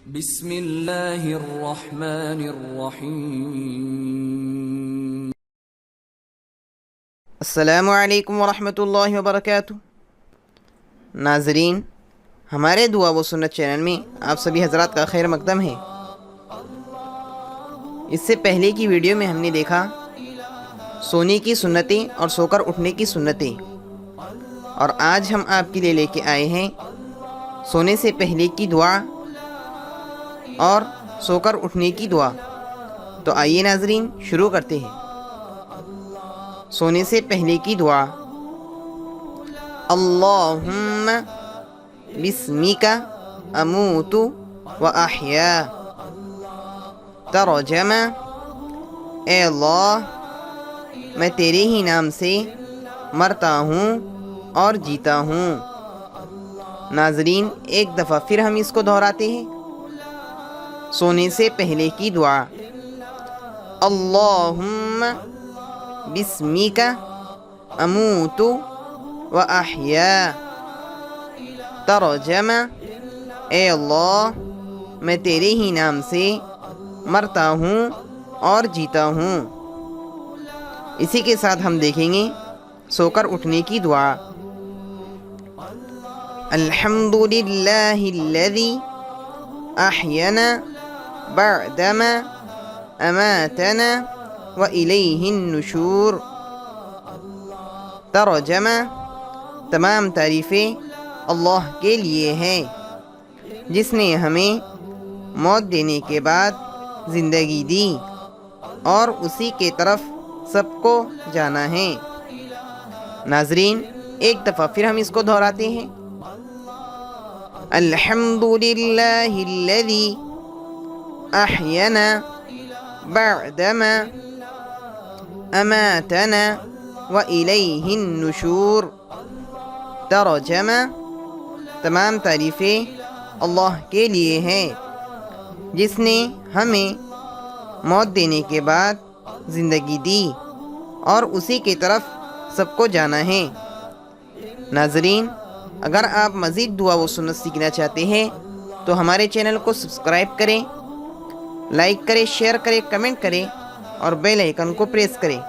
بسم اللہ الرحمن الرحیم۔ السلام علیکم ورحمۃ اللہ وبرکاتہ۔ ناظرین، ہمارے دعا و سنت چینل میں آپ سبھی حضرات کا خیر مقدم ہے۔ اس سے پہلے کی ویڈیو میں ہم نے دیکھا سونے کی سنتیں اور سو کر اٹھنے کی سنتیں، اور آج ہم آپ کے لیے لے کے آئے ہیں سونے سے پہلے کی دعا اور سو کر اٹھنے کی دعا۔ تو آئیے ناظرین شروع کرتے ہیں۔ سونے سے پہلے کی دعا: اللہم بسمک اموت و احیا۔ ترجمہ: اے اللہ، میں تیرے ہی نام سے مرتا ہوں اور جیتا ہوں۔ ناظرین، ایک دفعہ پھر ہم اس کو دہراتے ہیں۔ سونے سے پہلے کی دعا: اللہم بسمک اموت و احیا۔ ترجمہ: اے اللہ، میں تیرے ہی نام سے مرتا ہوں اور جیتا ہوں۔ اسی کے ساتھ ہم دیکھیں گے سو کر اٹھنے کی دعا: الحمد للہ الذی احیانا بعدما اماتنا وإلیہ النشور۔ ترجمہ: تمام تعریفیں اللہ کے لیے ہیں جس نے ہمیں موت دینے کے بعد زندگی دی اور اسی کے طرف سب کو جانا ہے۔ ناظرین، ایک دفعہ پھر ہم اس کو دہراتے ہیں۔ الحمد للہ الذی احیانا بعدما اماتنا وإلیہ النشور۔ ترجمہ: تمام تعریفیں اللہ کے لیے ہیں جس نے ہمیں موت دینے کے بعد زندگی دی اور اسی کی طرف سب کو جانا ہے۔ ناظرین، اگر آپ مزید دعا و سنت سیکھنا چاہتے ہیں تو ہمارے چینل کو سبسکرائب کریں، لائک کریں، شیئر کریں، کمنٹ کریں اور بیل آئیکن کو پریس کریں۔